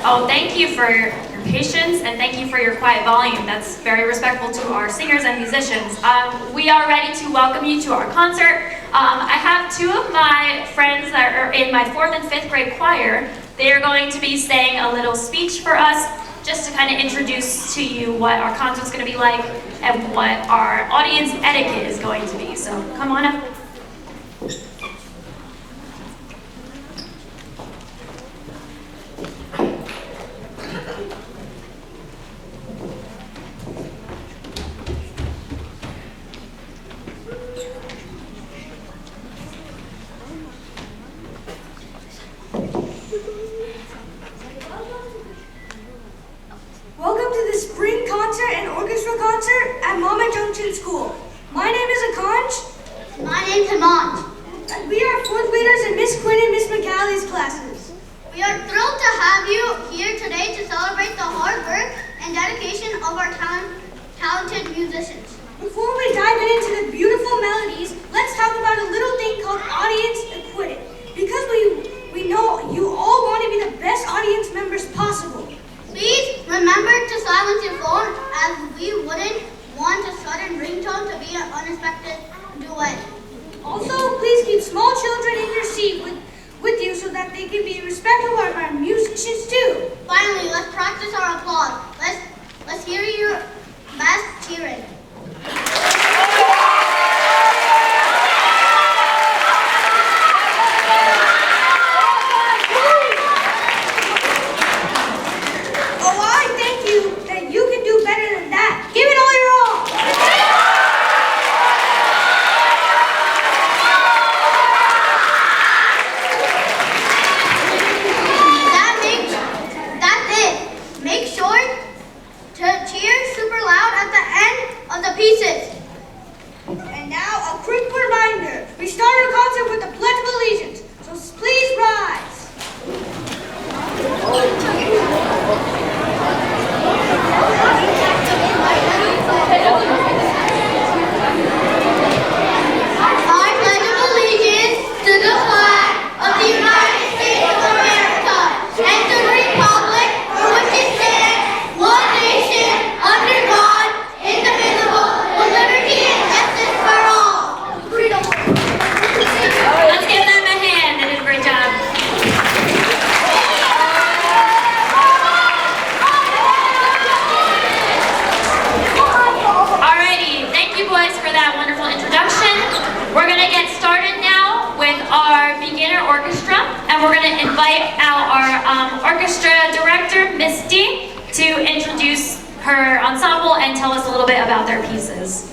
Oh, thank you for your patience and thank you for your quiet volume. That's very respectful to our singers and musicians. We are ready to welcome you to our concert. I have two of my friends that are in my 4th and 5th grade choir. They are going to be saying a little speech for us just to kind of introduce to you what our concert's going to be like and what our audience etiquette is going to be. So come on up. Welcome to the spring concert and orchestra concert at Monmouth Junction School. My name is Akanj. My name's Hemant. And we are 4th graders in Miss Quinn and Miss McCallie's classes. We are thrilled to have you here today to celebrate the hard work and dedication of our talented musicians. Before we dive into the beautiful melodies, let's talk about a little thing called audience etiquette. Because we know you all want to be the best audience members possible. Please remember to silence your phone, as we wouldn't want a sudden ringtone to be an unexpected duet. Also, please keep small children in your seat with you so that they can be respectful of our musicians too. Finally, let's practice our applause. Let's hear your best cheering. And now a quick reminder. We start our concert with the Pledge of Allegiance, so please rise. I pledge allegiance to the flag of the United States of America and to the republic for which it stands, one nation, under God, indivisible, with liberty and justice for all. Freedom. Let's give them a hand. They did a great job. Alrighty, thank you boys for that wonderful introduction. We're going to get started now with our beginner orchestra, and we're going to invite out our orchestra director, Miss D, to introduce her ensemble and tell us a little bit about their pieces.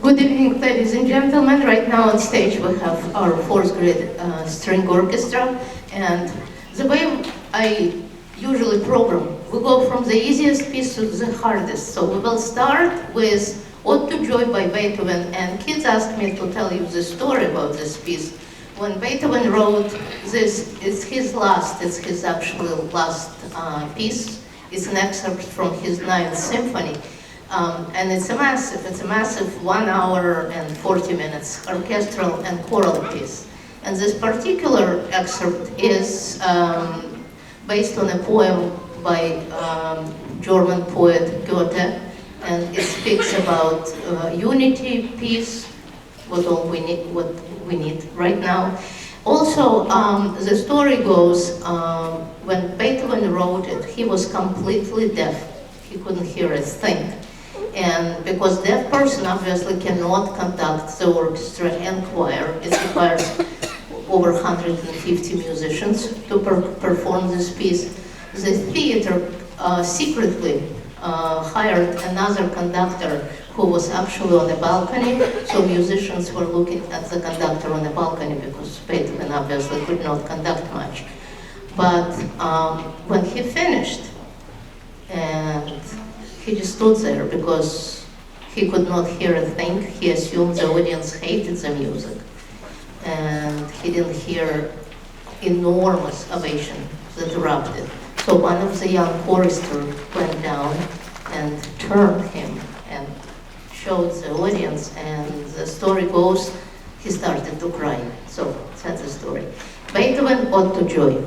Good evening, ladies and gentlemen. Right now on stage we have our 4th grade string orchestra, and the way I usually program, we go from the easiest piece to the hardest. So we will start with Ode to Joy by Beethoven, and kids asked me to tell you the story about this piece. When Beethoven wrote this, it's his actually last piece. It's an excerpt from his 9th symphony. And it's a massive 1 hour and 40 minutes orchestral and choral piece. And this particular excerpt is based on a poem by German poet Goethe, and it speaks about unity, peace, what we need right now. Also, the story goes, when Beethoven wrote it, he was completely deaf. He couldn't hear a thing. And because deaf person obviously cannot conduct the orchestra and choir, it requires over 150 musicians to perform this piece. The theater secretly hired another conductor who was actually on the balcony, so musicians were looking at the conductor on the balcony because Beethoven obviously could not conduct much. But when he finished, and he just stood there because he could not hear a thing. He assumed the audience hated the music. And he didn't hear enormous ovation that erupted. So one of the young choristers went down and turned him showed the audience, and the story goes, he started to cry. So that's the story. Beethoven, Ode to Joy.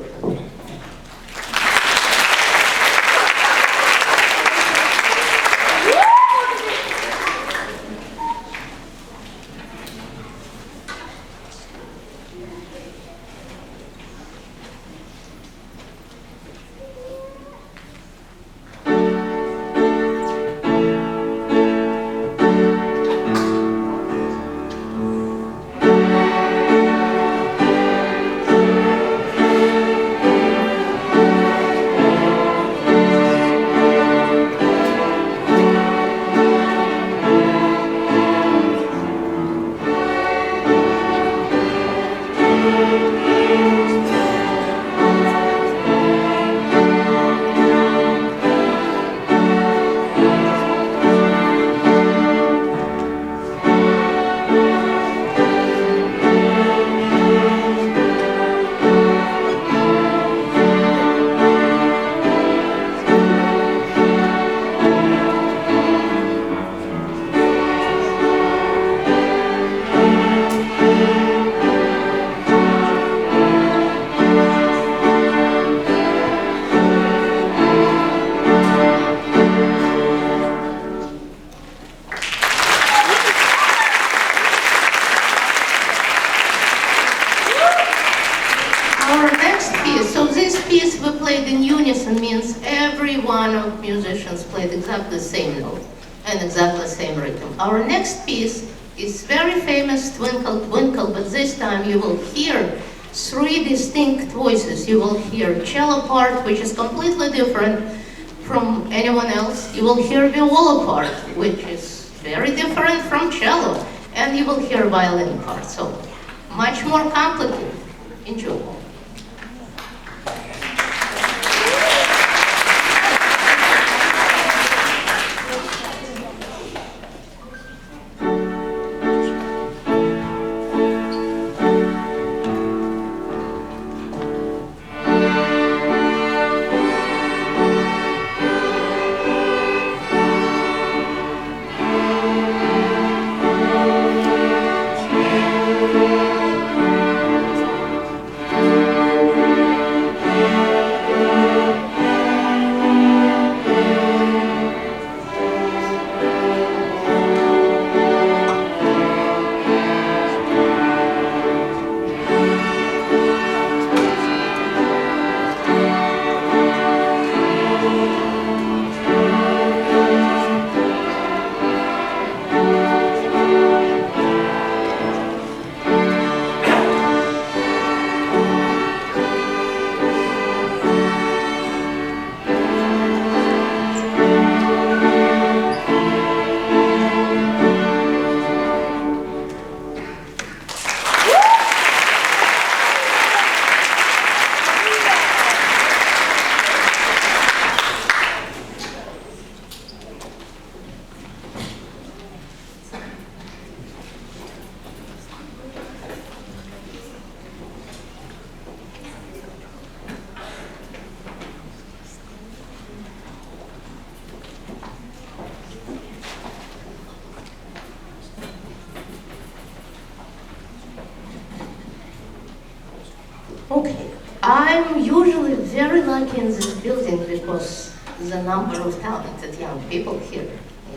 Means every one of musicians played exactly the same note and exactly the same rhythm. Our next piece is very famous, Twinkle Twinkle, but this time you will hear three distinct voices. You will hear cello part, which is completely different from anyone else. You will hear viola part, which is very different from cello. And you will hear violin part, so much more complicated. Enjoy. Okay, I'm usually very lucky in this building because the number of talented young people here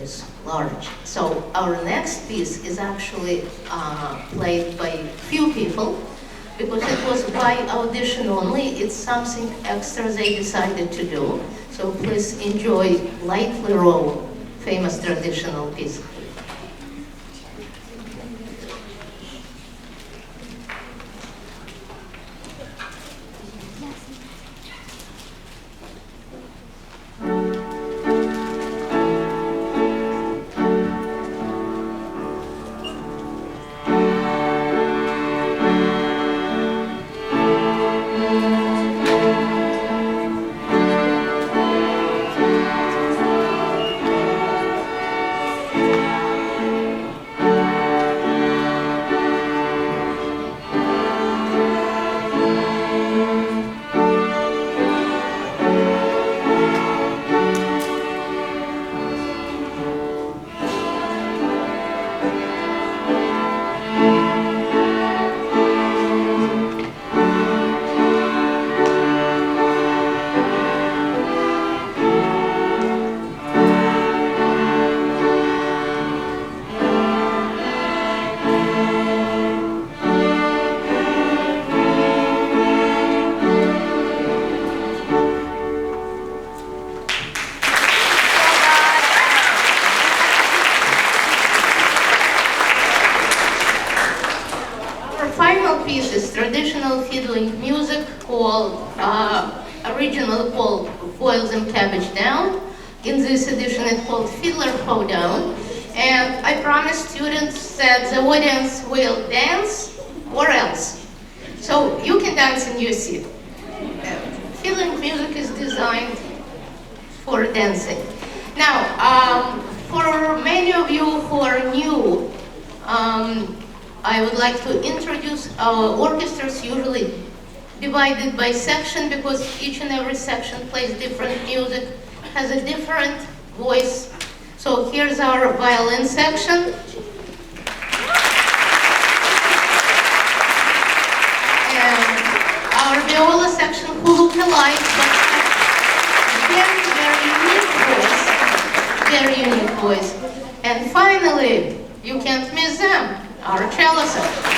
is large. So our next piece is actually played by few people because it was by audition only. It's something extra they decided to do. So please enjoy Lightly Row, famous traditional piece. traditional fiddling music called, originally called Boils and Cabbage Down. In this edition it's called Fiddler Hoedown. And I promised students that the audience will dance or else. So you can dance in your seat. Fiddling music is designed for dancing. Now, for many of you who are new, I would like to introduce our orchestras, usually divided by section because each and every section plays different music, has a different voice. So here's our violin section. And our viola section who look alike but have very unique voice. And finally, you can't miss them, our cello section.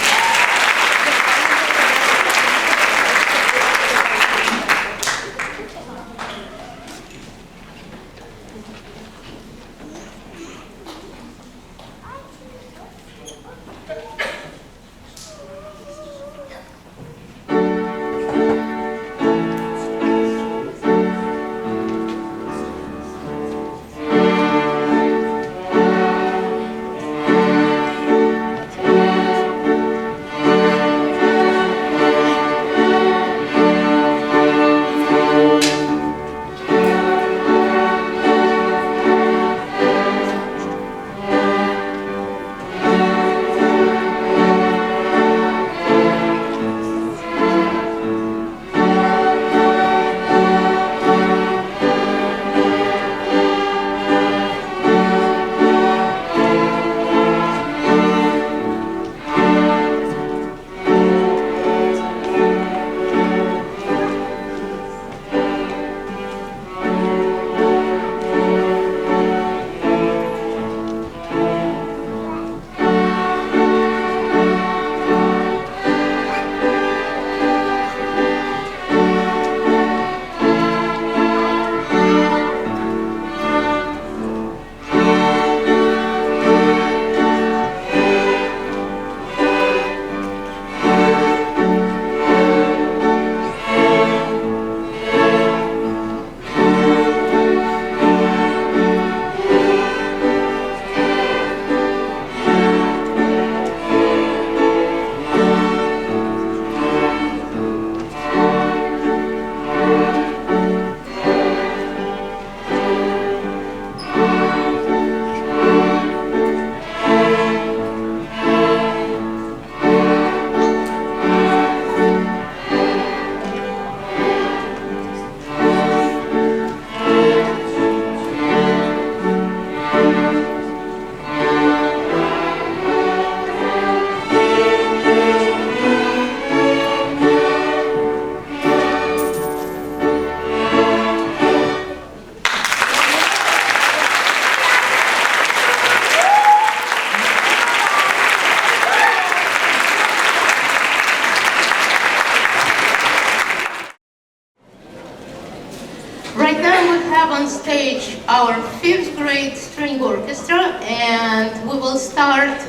Right now we have on stage our 5th grade string orchestra, and we will start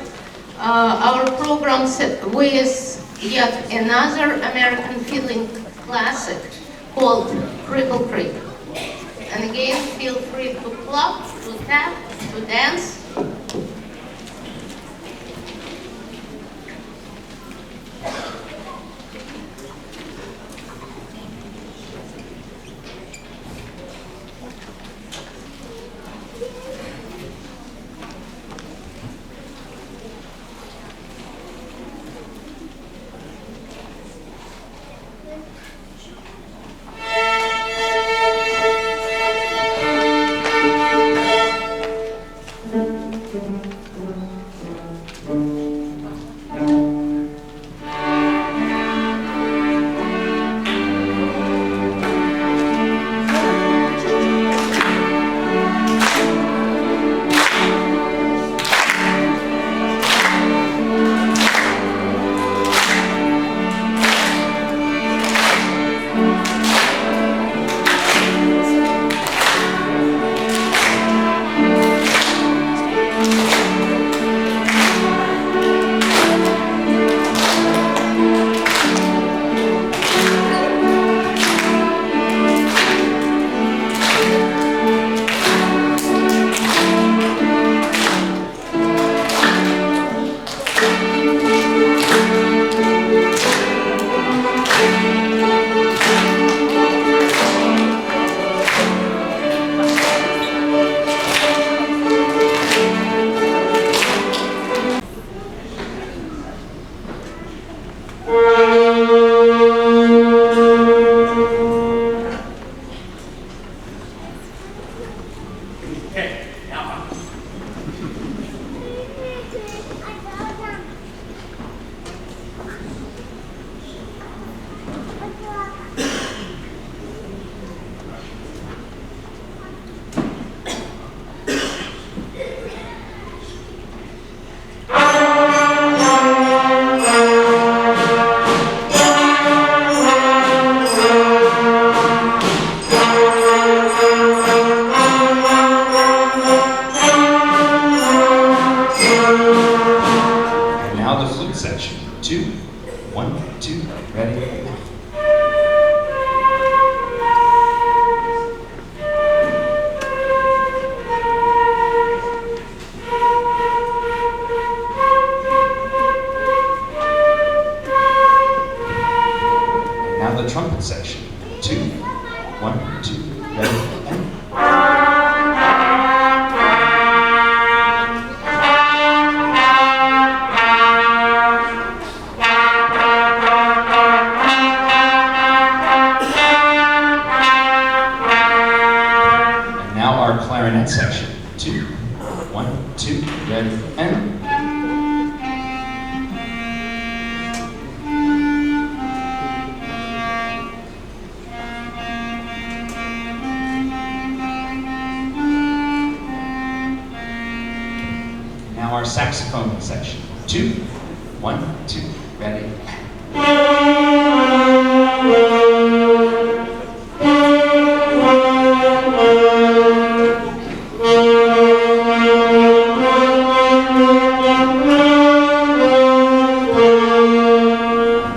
our program with yet another American fiddling classic called Cripple Creek. And again, feel free to clap, to tap, to dance. 1, 2, ready? Now the trumpet section. 2, 1, 2, ready, and now our clarinet section. 2, 1, 2, ready, and now our saxophone section. 2, 1, 2, ready.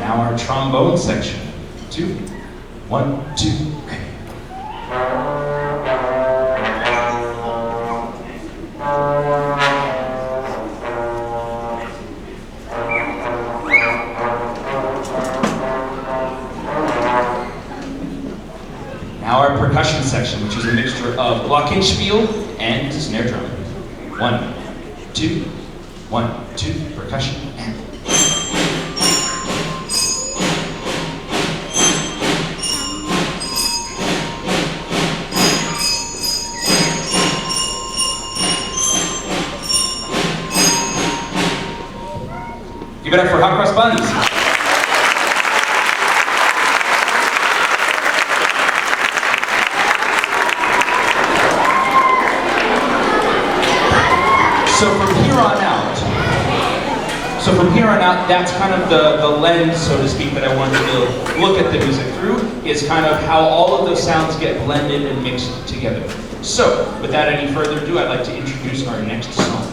Now our trombone section. 2, 1, 2, ready. Now our percussion section, which is a mixture of glockenspiel and snare drum. 1, 2, 1, 2, percussion, and give it up for hot cross buns. So from here on out, that's kind of the lens, so to speak, that I wanted to look at the music through, is kind of how all of those sounds get blended and mixed together. So, without any further ado, I'd like to introduce our next song.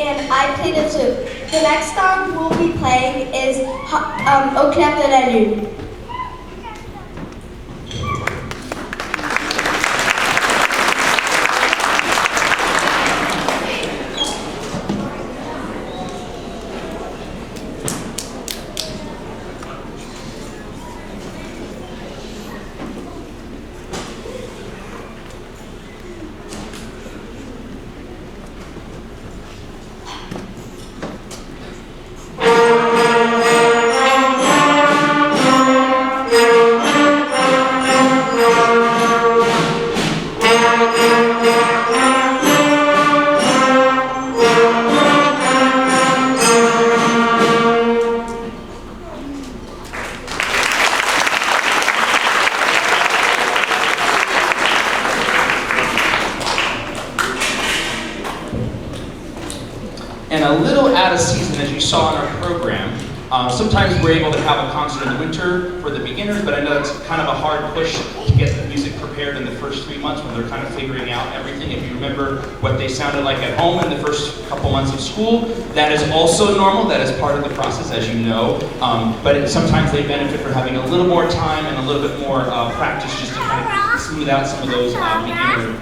And I play the flute. The next song we'll be playing is Au clair de la lune. And a little out of season, as you saw in our program, sometimes we're able to have a concert in the winter for the beginners, but I know it's kind of a hard push to get the music prepared in the first 3 months when they're kind of figuring out everything. If you remember what they sounded like at home in the first couple months of school, that is also normal. That is part of the process, as you know. Sometimes they benefit from having a little more time and a little bit more practice just to kind of smooth out some of those beginner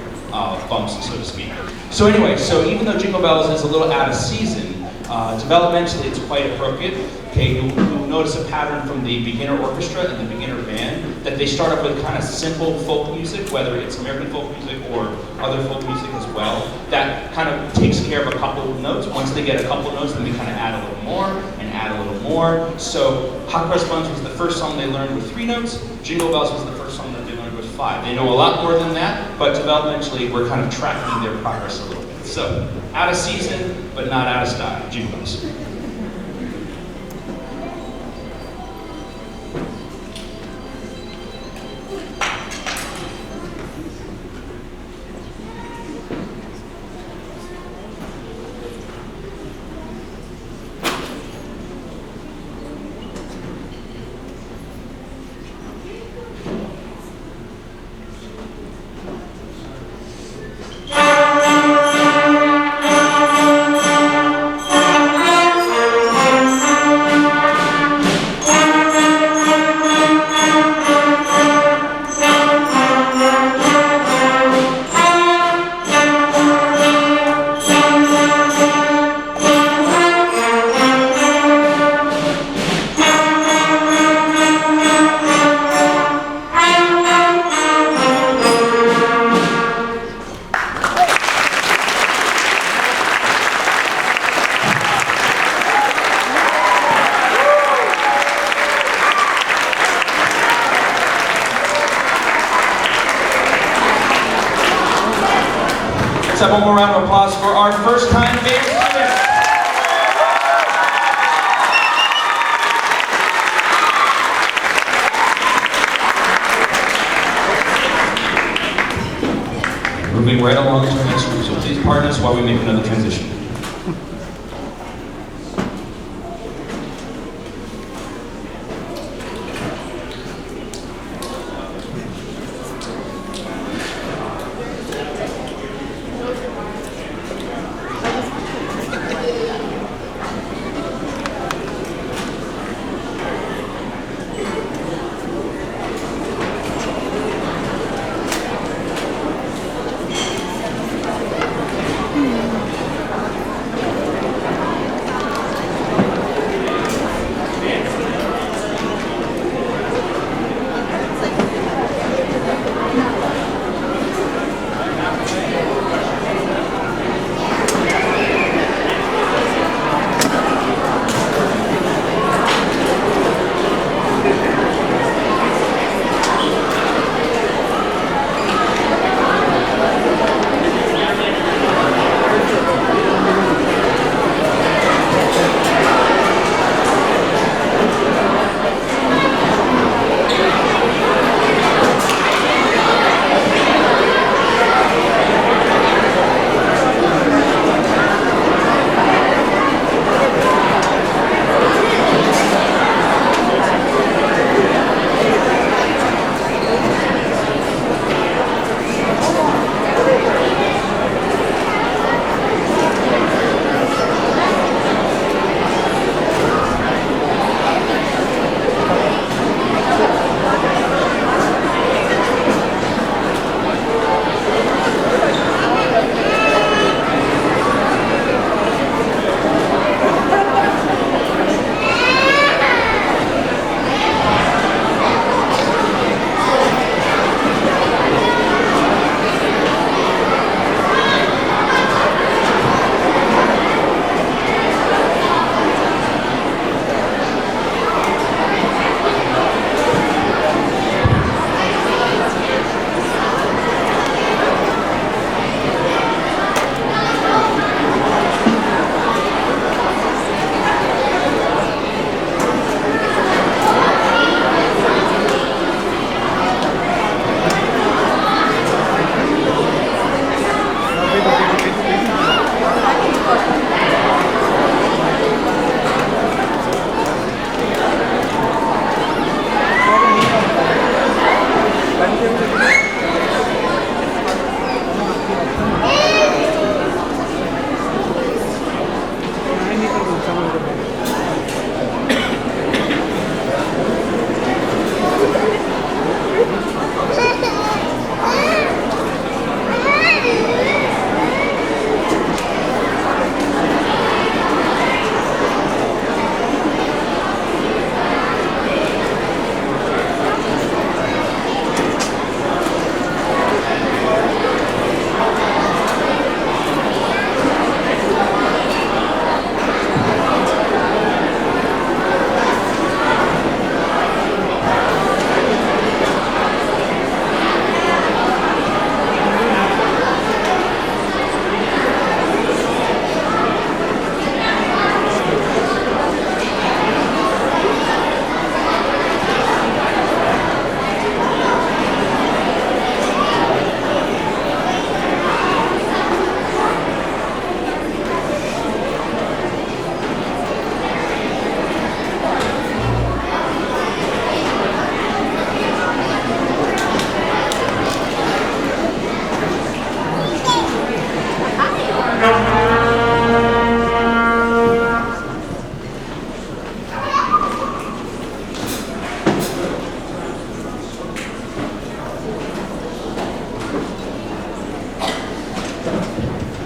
bumps, so to speak. So anyway, even though Jingle Bells is a little out of season, developmentally it's quite appropriate. Okay, you'll notice a pattern from the beginner orchestra and the beginner band that they start off with kind of simple folk music, whether it's American folk music or other folk music as well. That kind of takes care of a couple of notes. Once they get a couple of notes, then we kind of add a little more and add a little more. So Hot Cross Buns was the first song they learned with 3 notes. Jingle Bells was the first song that they learned with 5. They know a lot more than that, but developmentally we're kind of tracking their progress a little bit. So, out of season, but not out of style. Jingle Bells. one more round of applause for our first-time band students. Moving right along to the next group, so please pardon us while we make another transition.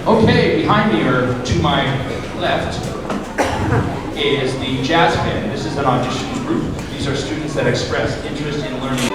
Okay, behind me, or to my left, is the jazz band. This is an audition group. These are students that expressed interest in learning.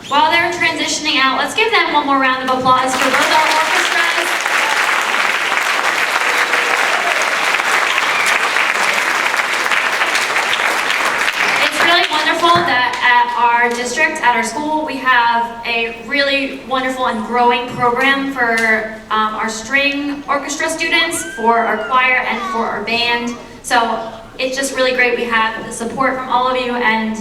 While they're transitioning out, let's give them one more round of applause for both our orchestras. It's really wonderful that at our district, at our school, we have a really wonderful and growing program for our string orchestra students, for our choir, and for our band. So it's just really great we have the support from all of you and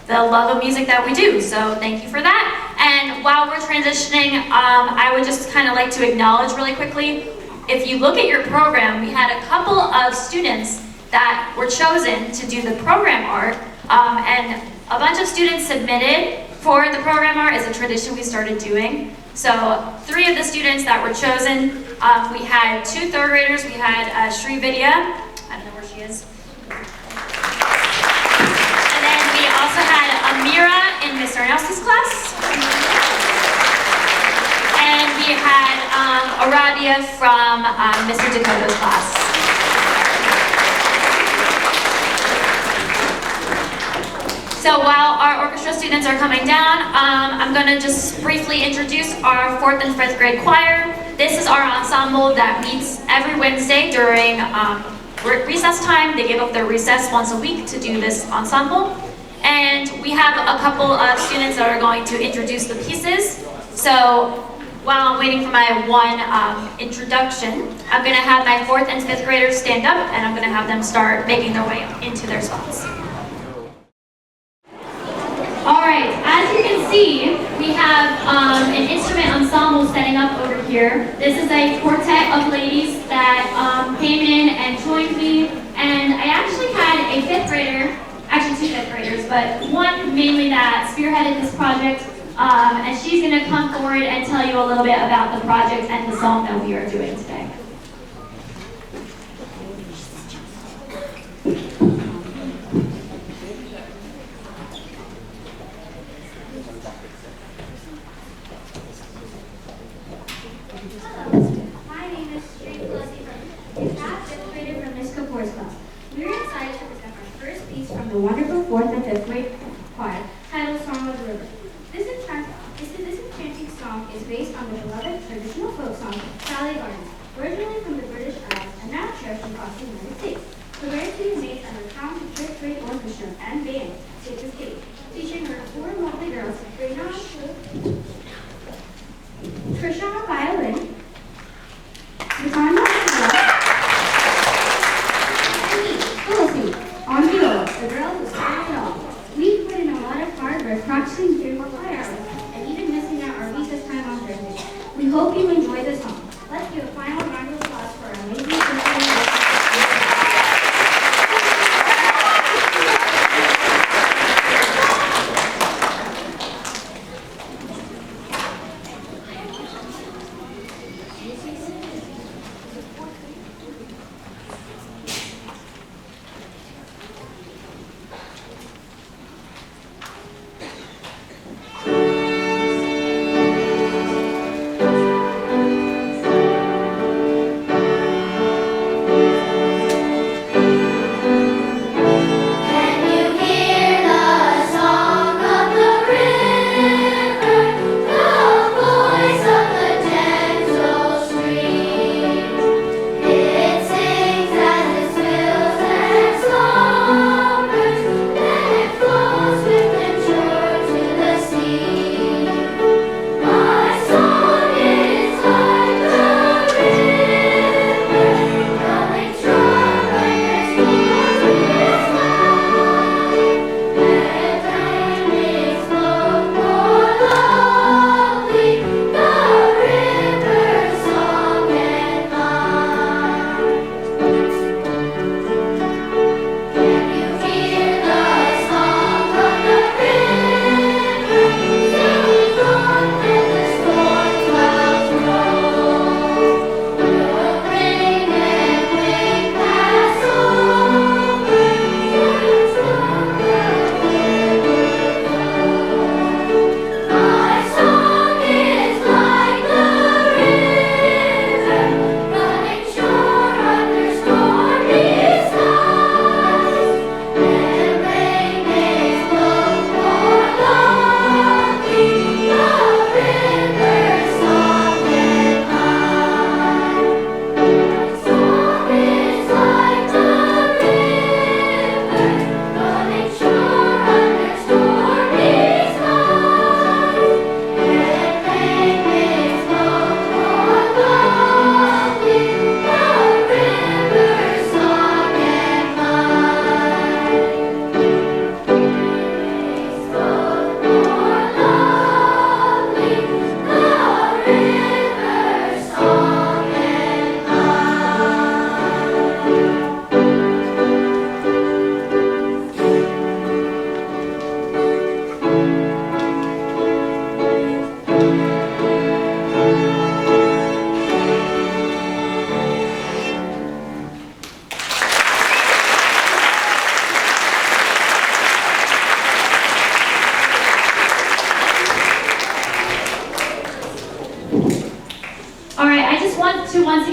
the love of music that we do, so thank you for that. And while we're transitioning, I would just kind of like to acknowledge really quickly, if you look at your program, we had a couple of students that were chosen to do the program art, and a bunch of students submitted for the program art as a tradition we started doing. So 3 of the students that were chosen, we had 2 third graders, we had Shri Vidya, I don't know where she is. We also had Amira in Mr. Arnowski's class. And we had Aradia from Mr. Dakota's class. So while our orchestra students are coming down, I'm going to just briefly introduce our 4th and 5th grade choir. This is our ensemble that meets every Wednesday during recess time. They give up their recess once a week to do this ensemble. And we have a couple of students that are going to introduce the pieces. So while I'm waiting for my one introduction, I'm going to have my 4th and 5th graders stand up, and I'm going to have them start making their way into their spots. All right, as you can see, we have an instrument ensemble setting up over here. This is a quartet of ladies that came in and joined me, and I actually had a 5th grader, actually 2 5th graders, but one mainly that spearheaded this project, and she's going to come forward and tell you a little bit about the project and the song that we are doing today. My name is Shri Pelosi from 5th grader from Miss Kapoor's class. We are excited to present our first piece from the wonderful 4th and 5th grade choir titled Song of the River. This enchanting song is based on the beloved traditional folk song Sally Gardens, originally from the British Isles and now cherished across the United States. The rarity is made under talented 5th grade orchestra and band, such as Kate, featuring her 4 lovely girls, Rena Trisha on violin, Latanya and me, Felicity, on viola, the girl who started it all. We put in a lot of hard work practicing during our choir hours and even missing out our recess time on Thursday. We hope you enjoy the song. Let's give a final round of applause for our amazing symphony.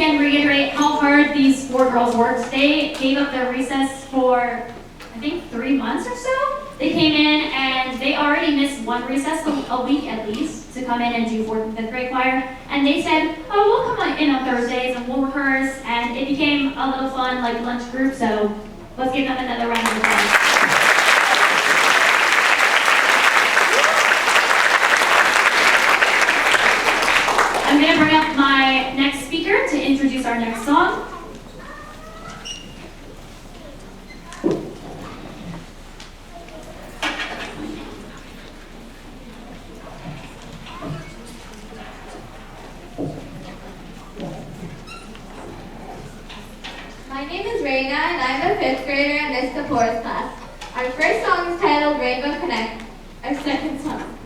again reiterate how hard these 4 girls worked. They gave up their recess for, I think, 3 months or so. They came in and they already missed 1 recess a week at least to come in and do 4th and 5th grade choir. And they said, oh, we'll come in on Thursdays and we'll rehearse. And it became a little fun, like lunch group. So let's give them another round of applause. I'm going to bring up my next speaker to introduce our next song. My name is Raina and I'm a 5th grader in this Kapoor's class. Our first song is titled Rainbow Connect. Our second song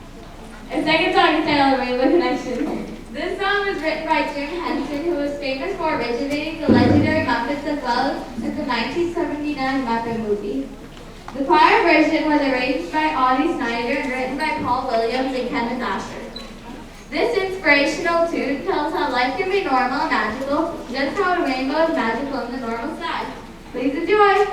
is titled Rainbow Connection. This song was written by Jim Henson, who was famous for originating the legendary Muppets as well as the 1979 Muppet movie. The choir version was arranged by Audie Snyder and written by Paul Williams and Kenneth Asher. This inspirational tune tells how life can be normal and magical, just how a rainbow is magical in the normal sky. Please enjoy!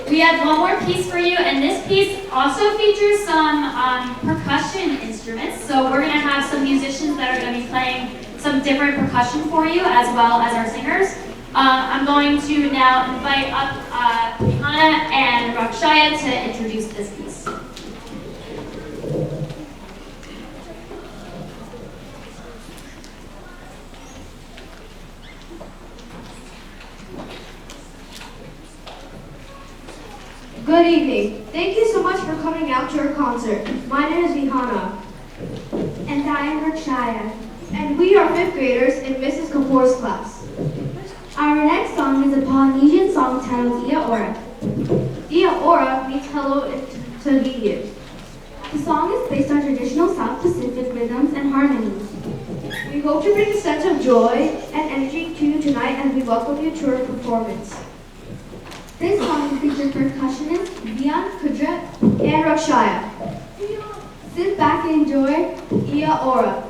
We have one more piece for you, and this piece also features some percussion instruments. So we're going to have some musicians that are going to be playing some different percussion for you, as well as our singers. I'm going to now invite up Rihanna and Rakshaya to introduce this piece. Good evening. Thank you so much for coming out to our concert. My name is Vihana. And I am Rakshaya. And we are 5th graders in Mrs. Kapoor's class. Our next song is a Polynesian song titled Ia Ora. Ia Ora means hello in Tahitian. The song is based on traditional South Pacific rhythms and harmonies. We hope to bring a sense of joy and energy to you tonight as we welcome you to our performance. This song features percussionists Dion, Kudra, And Rakshaya. Sit back and enjoy Ia Ora.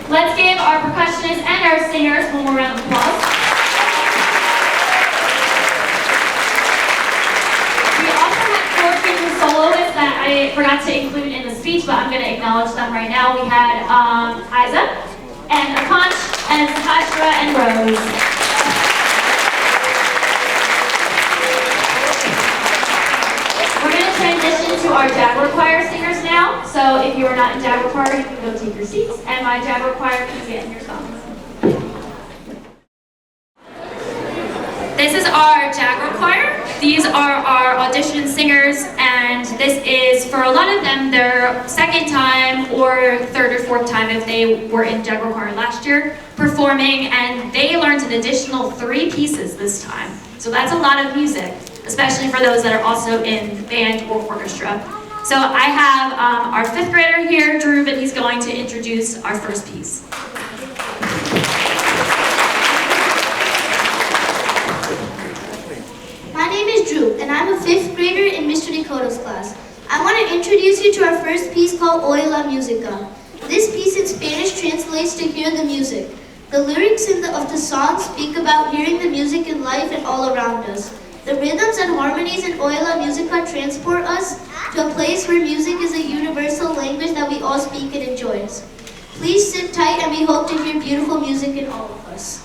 Let's give our percussionists and our singers one more round of applause. We also had 4 future soloists that I forgot to include in the speech, but I'm going to acknowledge them right now. We had Isa, and Akansh, and Sahasra, and Rose. We're going to transition to our Jaguar Choir singers now. So if you are not in Jaguar Choir, you can go take your seats, and my Jaguar Choir can get in your songs. This is our Jaguar Choir. These are our audition singers, and this is, for a lot of them, their second time or third or fourth time if they were in Jaguar Choir last year performing, and they learned an additional 3 pieces this time. So that's a lot of music, especially for those that are also in band or orchestra. So I have our 5th grader here, Drew, and he's going to introduce our first piece. My name is is Drew, and I'm a 5th grader in Mr. Dakota's class. I want to introduce you to our first piece called Oye la Música. This piece in Spanish translates to hear the music. The lyrics of the song speak about hearing the music in life and all around us. The rhythms and harmonies in Oye la Música transport us to a place where music is a universal language that we all speak and enjoy. Please sit tight, and we hope to hear beautiful music in all of us.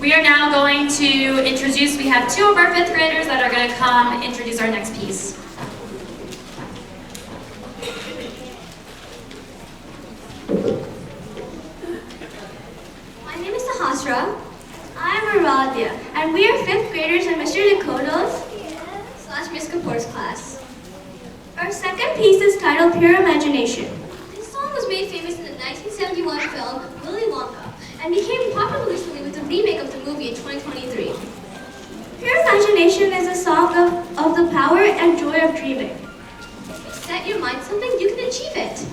We are now going to introduce, we have 2 of our 5th graders that are going to come introduce our next piece. My name is Sahasra. I'm Aradhya, and we are 5th graders in Mr. Dakota's / Miss Kapoor's class. Our second piece is titled Pure Imagination. This song was made famous in the 1971 film Willy Wonka and became popular recently with the remake of the movie in 2023. Pure Imagination is a song of the power and joy of dreaming. If you set your mind something, you can achieve it.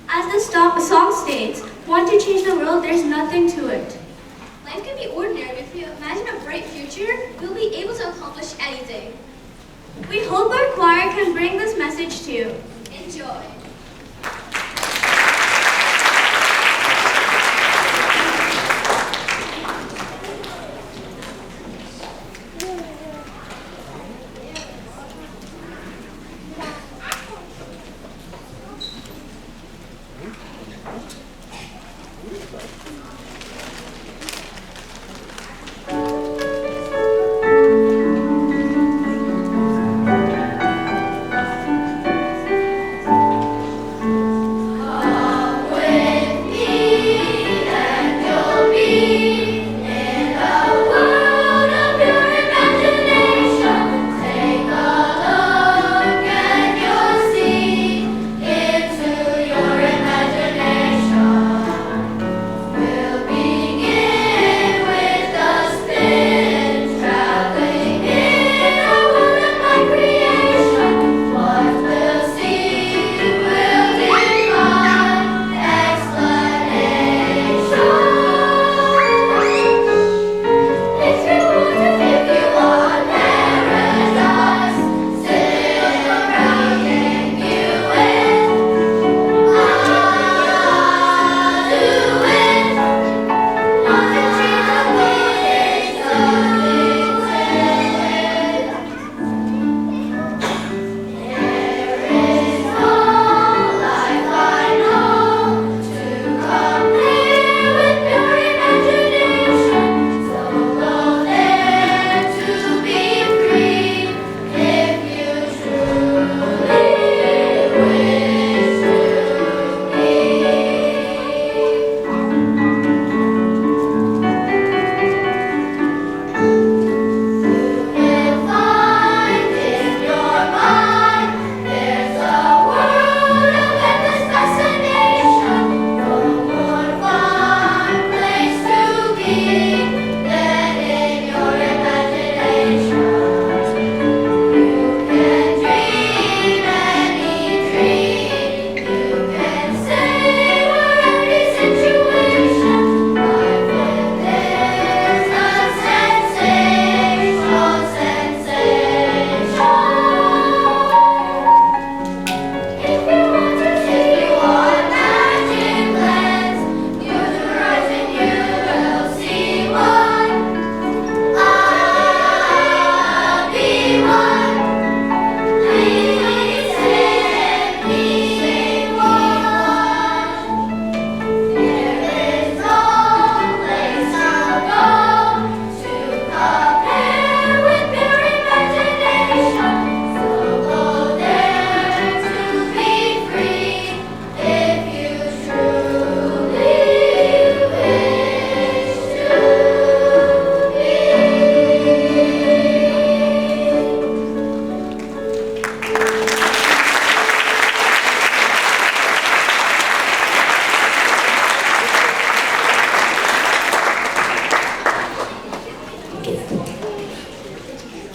As the song states, want to change the world, there's nothing to it. Life can be ordinary, but if you imagine a bright future, you'll be able to accomplish anything. We hope our choir can bring this message to you. Enjoy.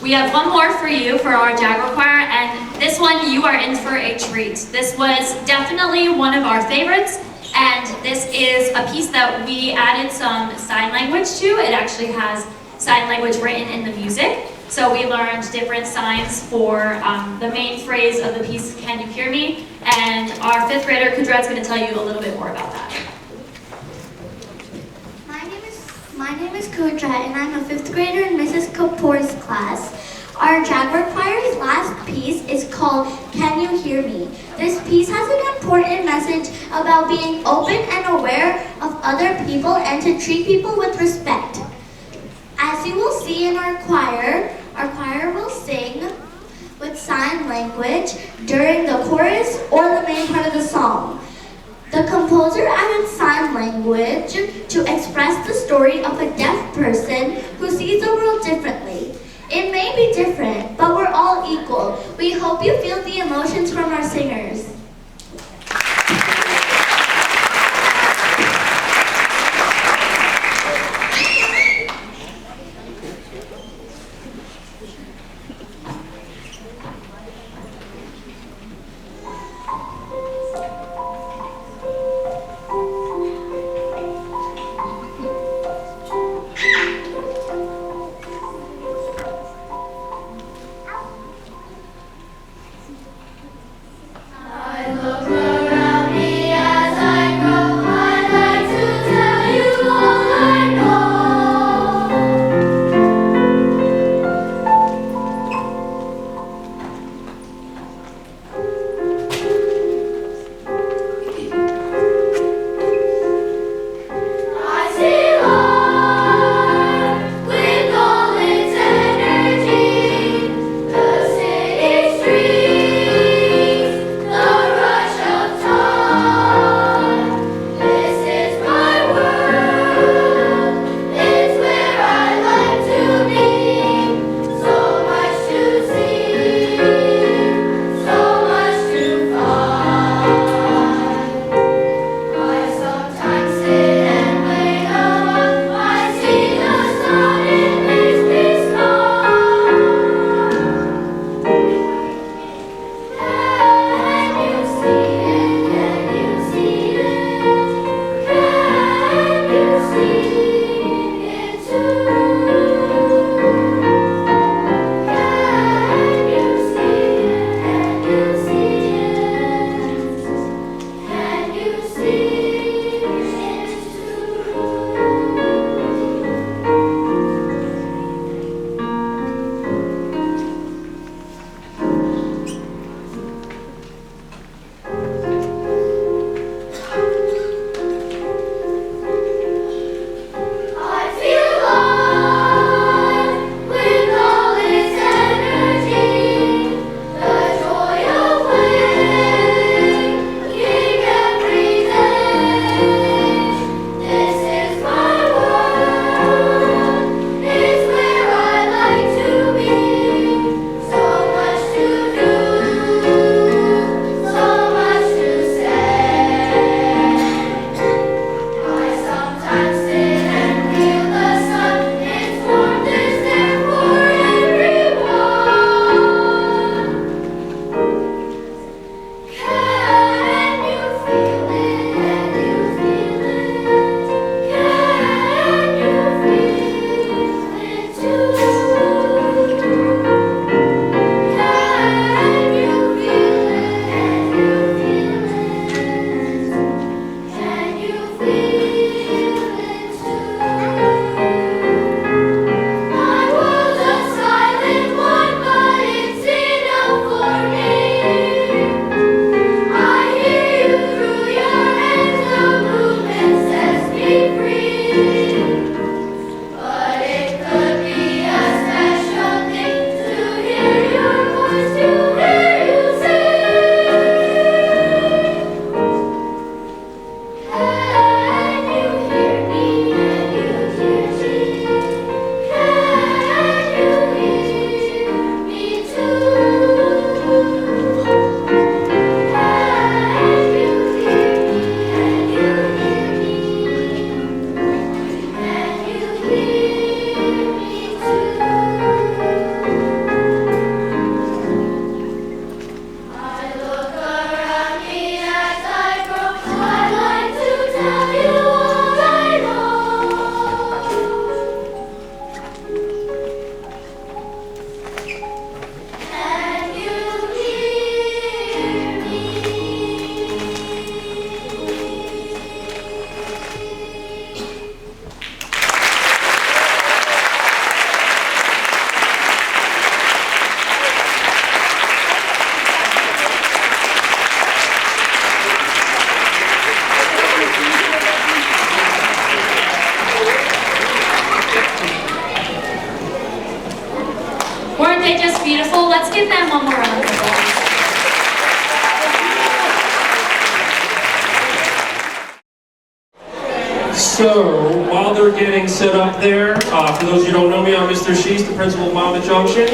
We have one more for you for our Jaguar Choir, and this one you are in for a treat. This was definitely one of our favorites, and this is a piece that we added some sign language to. It actually has sign language written in the music. So we learned different signs for the main phrase of the piece, "Can you hear me?" And our fifth grader, Kudrat's going to tell you a little bit more about that. My name is Kudrat, and I'm a fifth grader in Mrs. Kapoor's class. Our Jaguar Choir's last piece is called "Can You Hear Me?" This piece has an important message about being open and aware of other people and to treat people with respect. As you will see in our choir will sing with sign language during the chorus or the main part of the song. The composer added sign language to express the story of a deaf person who sees the world differently. It may be different, but we're all equal. We hope you feel the emotions from our singers. School. Let's give them one more round of applause. So, while they're getting set up there, for those who don't know me, I'm Mr. Shees, the principal of Monmouth Junction.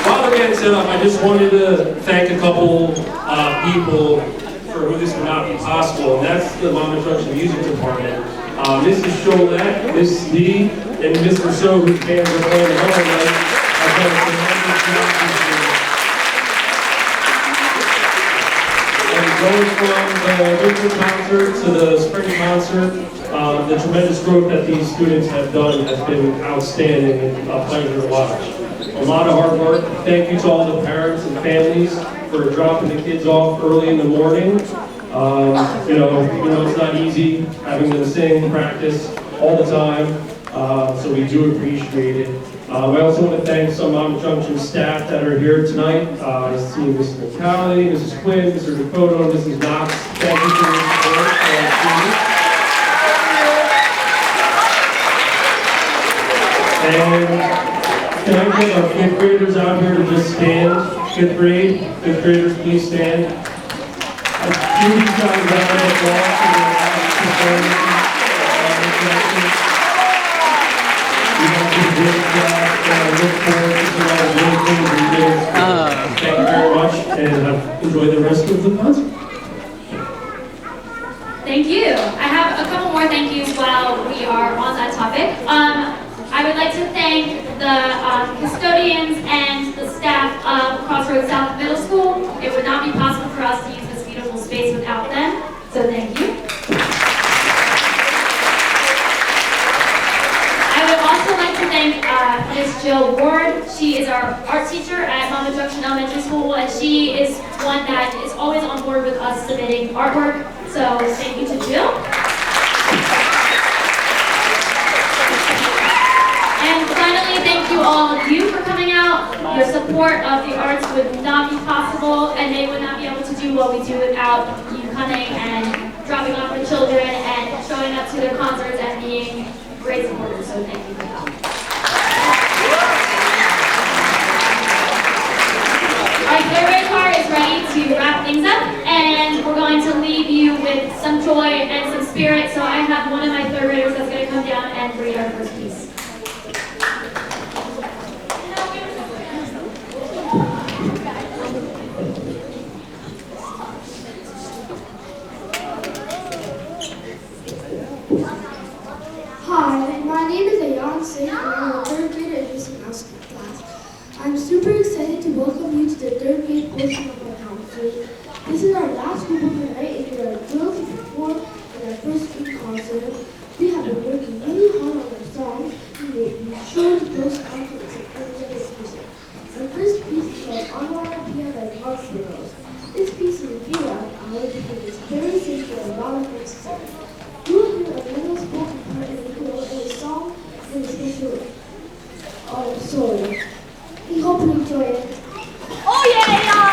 While they're getting set up, I just wanted to thank a couple people for who this would not be possible, and that's the Monmouth Junction Music Department. Mrs. Cholette, Miss D, and Mr. So, whose bands are playing tomorrow night, have done a tremendous job this year. Going from the winter concert to the spring concert, the tremendous growth that these students have done has been outstanding and a pleasure to watch. A lot of hard work. Thank you to all the parents and families for dropping the kids off early in the morning. You know it's not easy having them sing, practice all the time, so we do appreciate it. I also want to thank some Monmouth Junction staff that are here tonight. I see Mrs. McCalley, Mrs. Quinn, Mr. Dakota, Mrs. Knox. Thank you for your support. And can I get our fifth graders out here to just stand? Fifth graders, please stand. A few of you guys round of applause for your performance. Thank you very much, and enjoy the rest of the concert. Thank you. I have a couple more thank yous while we are on that topic. I would like to thank the custodians and the staff of Crossroads South Middle School. It would not be possible for us to use this beautiful space without them, so thank you. I would also like to thank Ms. Jill Ward. She is our art teacher at Monmouth Junction Elementary School, and she is one that is always on board with us submitting artwork. So thank you to Jill. And finally, thank you all of you for coming out. Your support of the arts would not be possible, and they would not be able to do what we do without you coming and dropping off the children and showing up to their concerts and being great supporters, so thank you for that. Our third grade choir is ready to wrap things up, and we're going to leave you with some joy and some spirit, so I have one of my third graders that's going to come down and read our first piece. Hi, my name is Ayan Singh and I'm a third grader in this class. I'm super excited to welcome you to the third grade portion of our concert. This is our last group of the night and we are thrilled to perform in our first group concert. We have been working really hard on our songs and we'll be sure to post confidence and energetic music. Our first piece is called Onomatopoeia by Mark Burroughs. This piece is a B-round hour because it's very simple and a lot of necessary. You will hear a little spoken part in the middle and a song and a special solo. We hope you enjoy it. Oh yeah! Tick tock.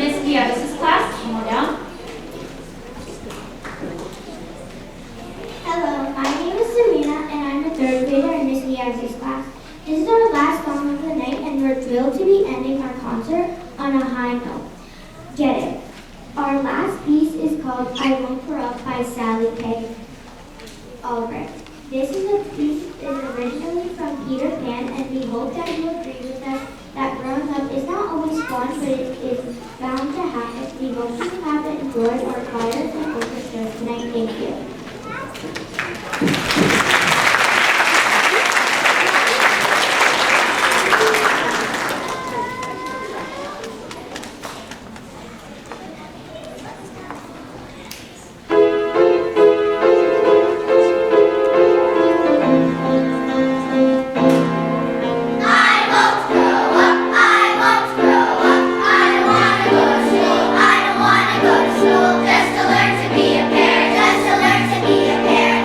Miss Diaz's class. Come on down. Hello, my name is Serena, and I'm a third grader in Miss Diaz's class. This is our last song of the night, and we're thrilled to be ending our concert on a high note. Get it? Our last piece is called I Won't Grow Up by Sally Kay. Alright, this is a piece originally from Peter Pan, and we hope that you agree with us that growing up is not always fun, but it is bound to happen. We hope you have enjoyed our choirs and orchestras tonight. Thank you. Just to learn to be a parent, just to learn to be a parent.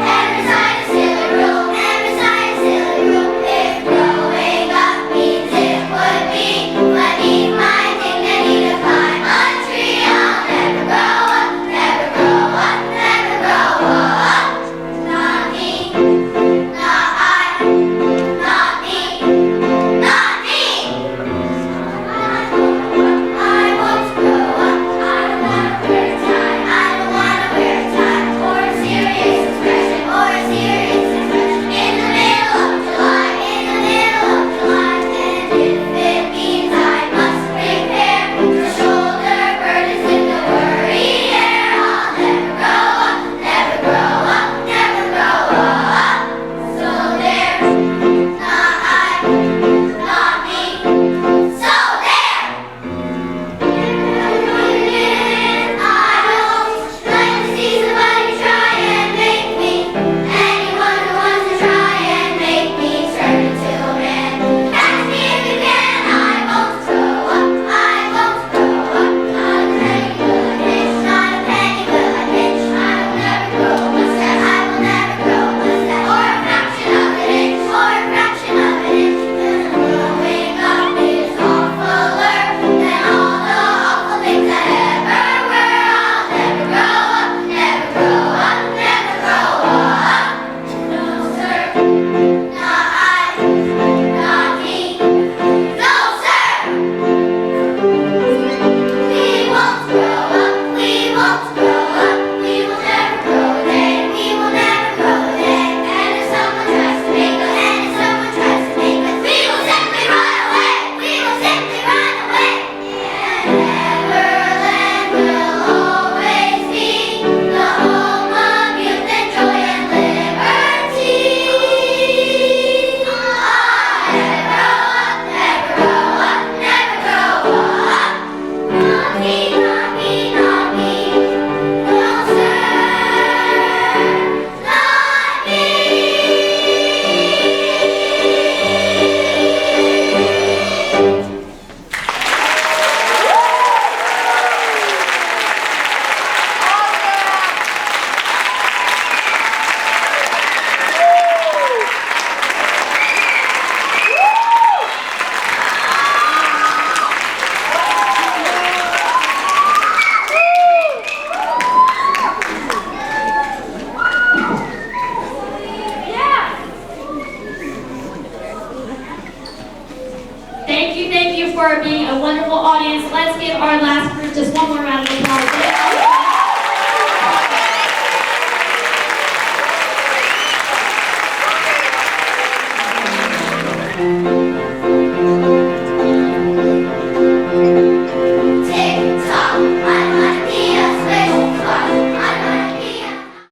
Thank you for being a wonderful audience. Let's give our last group just one more round of applause.